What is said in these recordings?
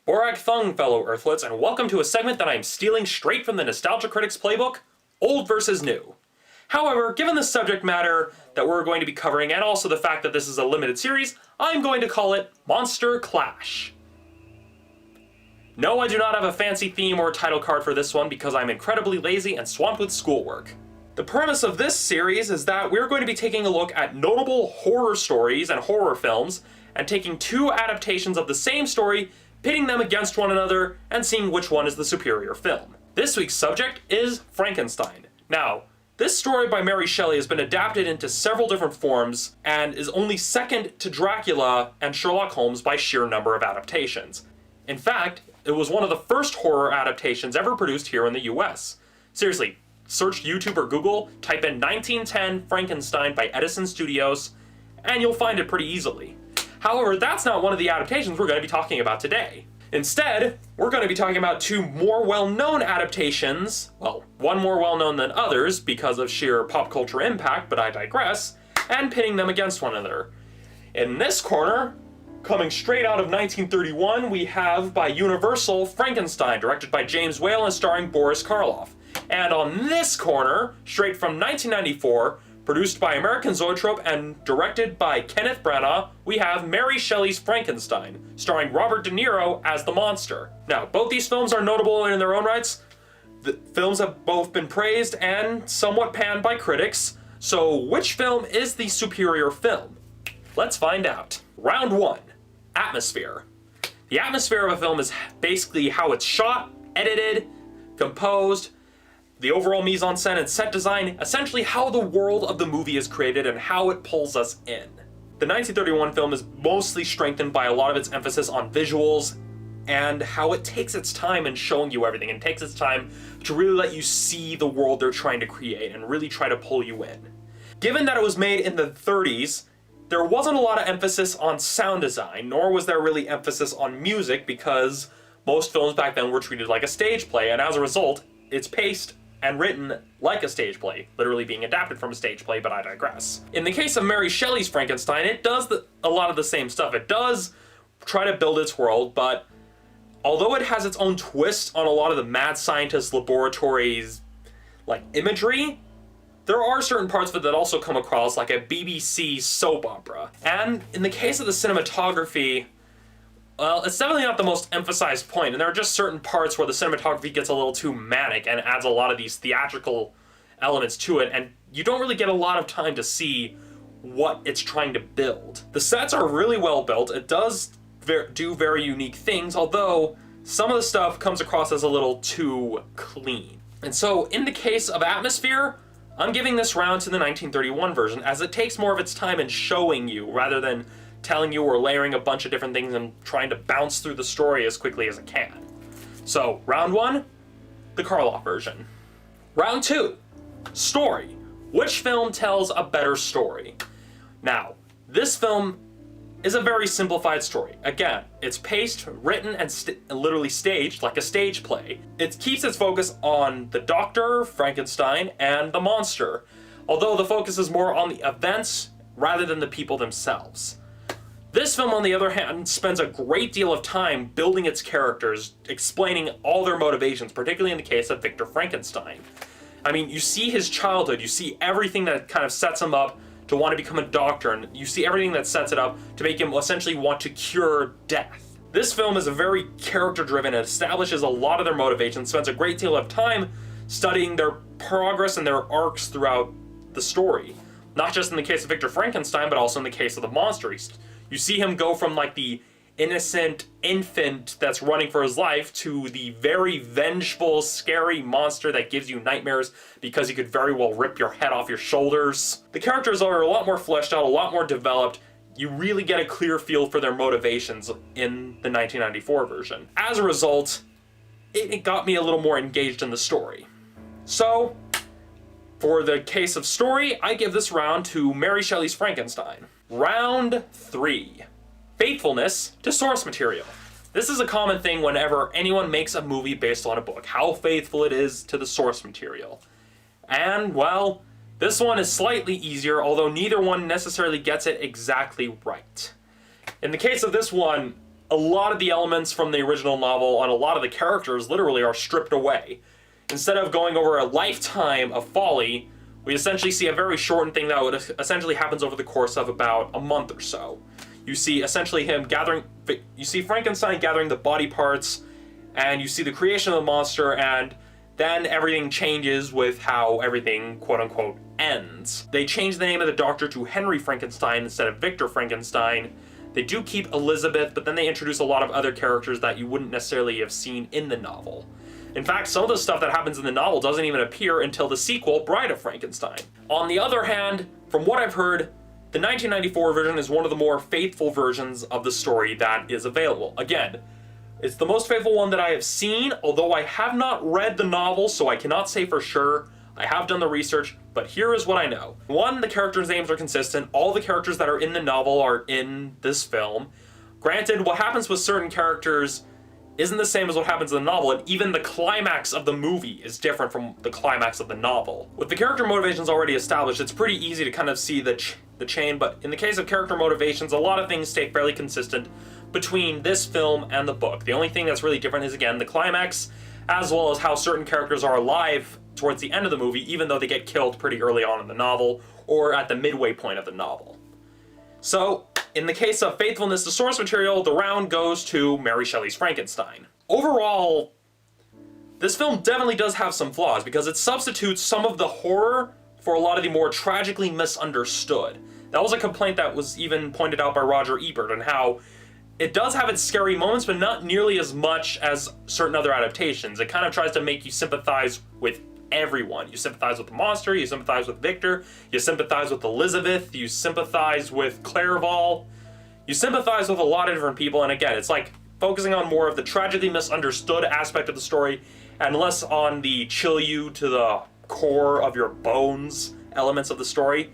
Borag Thung, fellow Earthlets, and welcome to a segment that I am stealing straight from the Nostalgia Critics playbook, Old versus New. However, given the subject matter that we're going to be covering, and also the fact that this is a limited series, I'm going to call it Monster Clash. No, I do not have a fancy theme or title card for this one because I'm incredibly lazy and swamped with schoolwork. The premise of this series is that we're going to be taking a look at notable horror stories and horror films, and taking two adaptations of the same story, pitting them against one another, and seeing which one is the superior film. This week's subject is Frankenstein. Now, this story by Mary Shelley has been adapted into several different forms, and is only second to Dracula and Sherlock Holmes by sheer number of adaptations. In fact, it was one of the first horror adaptations ever produced here in the US. Seriously, search YouTube or Google, type in 1910 Frankenstein by Edison Studios, and you'll find it pretty easily. However, that's not one of the adaptations we're going to be talking about today. Instead, we're going to be talking about two more well-known adaptations, well, one more well-known than others because of sheer pop culture impact, but I digress, and pitting them against one another. In this corner, coming straight out of 1931, we have by Universal Frankenstein, directed by James Whale and starring Boris Karloff. And on this corner, straight from 1994, produced by American Zoetrope and directed by Kenneth Branagh, we have Mary Shelley's Frankenstein, starring Robert De Niro as the monster. Now, both these films are notable in their own rights. The films have both been praised and somewhat panned by critics, so which film is the superior film? Let's find out. Round 1. Atmosphere. The atmosphere of a film is basically how it's shot, edited, composed, the overall mise-en-scène and set design, essentially how the world of the movie is created and how it pulls us in. The 1931 film is mostly strengthened by a lot of its emphasis on visuals and how it takes its time in showing you everything, and takes its time to really let you see the world they're trying to create and really try to pull you in. Given that it was made in the 30s, there wasn't a lot of emphasis on sound design, nor was there really emphasis on music because most films back then were treated like a stage play, and as a result, it's paced and written like a stage play, literally being adapted from a stage play, but I digress. In the case of Mary Shelley's Frankenstein, it does a lot of the same stuff. It does try to build its world, but although it has its own twist on a lot of the mad scientist laboratories like imagery, there are certain parts of it that also come across like a BBC soap opera. And in the case of the cinematography, well, it's definitely not the most emphasized point, and there are just certain parts where the cinematography gets a little too manic and adds a lot of these theatrical elements to it, and you don't really get a lot of time to see what it's trying to build. The sets are really well built. It does do very unique things, although some of the stuff comes across as a little too clean. And so, in the case of atmosphere, I'm giving this round to the 1931 version, as it takes more of its time in showing you rather than telling you or layering a bunch of different things and trying to bounce through the story as quickly as it can. So, round 1, the Karloff version. Round 2, story. Which film tells a better story? Now, this film is a very simplified story. Again, it's paced, written, and literally staged like a stage play. It keeps its focus on the doctor, Frankenstein, and the monster, although the focus is more on the events rather than the people themselves. This film, on the other hand, spends a great deal of time building its characters, explaining all their motivations, particularly in the case of Victor Frankenstein. I mean, you see his childhood, you see everything that kind of sets him up to want to become a doctor, and you see everything that sets it up to make him essentially want to cure death. This film is a very character-driven, it establishes a lot of their motivations, spends a great deal of time studying their progress and their arcs throughout the story. Not just in the case of Victor Frankenstein, but also in the case of the monster. You see him go from like the innocent infant that's running for his life to the very vengeful, scary monster that gives you nightmares because he could very well rip your head off your shoulders. The characters are a lot more fleshed out, a lot more developed. You really get a clear feel for their motivations in the 1994 version. As a result, it got me a little more engaged in the story. So, for the case of story, I give this round to Mary Shelley's Frankenstein. Round 3. Faithfulness to source material. This is a common thing whenever anyone makes a movie based on a book, how faithful it is to the source material. And, well, this one is slightly easier, although neither one necessarily gets it exactly right. In the case of this one, a lot of the elements from the original novel and a lot of the characters literally are stripped away. Instead of going over a lifetime of folly, we essentially see a very shortened thing that would essentially happens over the course of about a month or so. You see essentially you see Frankenstein gathering the body parts, and you see the creation of the monster, and then everything changes with how everything, quote-unquote, ends. They change the name of the doctor to Henry Frankenstein instead of Victor Frankenstein. They do keep Elizabeth, but then they introduce a lot of other characters that you wouldn't necessarily have seen in the novel. In fact, some of the stuff that happens in the novel doesn't even appear until the sequel, Bride of Frankenstein. On the other hand, from what I've heard, the 1994 version is one of the more faithful versions of the story that is available. Again, it's the most faithful one that I have seen, although I have not read the novel, so I cannot say for sure. I have done the research, but here is what I know. One, the characters' names are consistent. All the characters that are in the novel are in this film. Granted, what happens with certain characters isn't the same as what happens in the novel, and even the climax of the movie is different from the climax of the novel. With the character motivations already established, it's pretty easy to kind of see the chain, but in the case of character motivations, a lot of things stay fairly consistent between this film and the book. The only thing that's really different is, again, the climax, as well as how certain characters are alive towards the end of the movie, even though they get killed pretty early on in the novel, or at the midway point of the novel. So, in the case of faithfulness to source material, the round goes to Mary Shelley's Frankenstein. Overall, this film definitely does have some flaws, because it substitutes some of the horror for a lot of the more tragically misunderstood. That was a complaint that was even pointed out by Roger Ebert, and how it does have its scary moments, but not nearly as much as certain other adaptations. It kind of tries to make you sympathize with everyone. You sympathize with the monster, you sympathize with Victor, you sympathize with Elizabeth, you sympathize with Clairval, you sympathize with a lot of different people, and again, it's like focusing on more of the tragically misunderstood aspect of the story, and less on the chill you to the core of your bones elements of the story.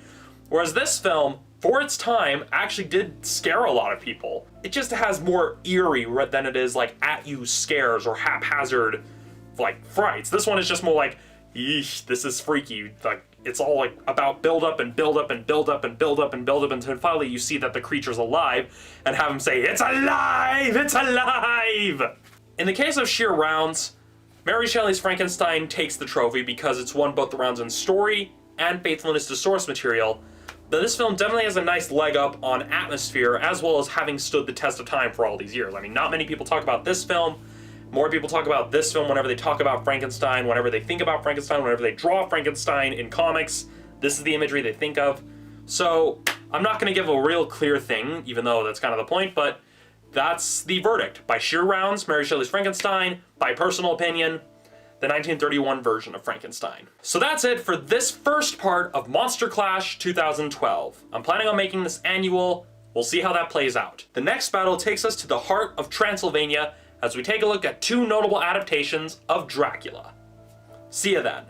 Whereas this film, for its time, actually did scare a lot of people. It just has more eerie than it is like at-you scares or haphazard like frights. This one is just more like, eesh, this is freaky. Like, it's all like about build up and build up and build up and build up and build up until finally you see that the creature's alive and have him say, "It's alive! It's alive!" In the case of sheer rounds, Mary Shelley's Frankenstein takes the trophy because it's won both the rounds in story and faithfulness to source material. But this film definitely has a nice leg up on atmosphere, as well as having stood the test of time for all these years. I mean, not many people talk about this film. More people talk about this film whenever they talk about Frankenstein, whenever they think about Frankenstein, whenever they draw Frankenstein in comics. This is the imagery they think of. So, I'm not going to give a real clear thing, even though that's kind of the point, but that's the verdict. By sheer rounds, Mary Shelley's Frankenstein. By personal opinion, the 1931 version of Frankenstein. So that's it for this first part of Monster Clash 2012. I'm planning on making this annual. We'll see how that plays out. The next battle takes us to the heart of Transylvania as we take a look at two notable adaptations of Dracula. See ya then.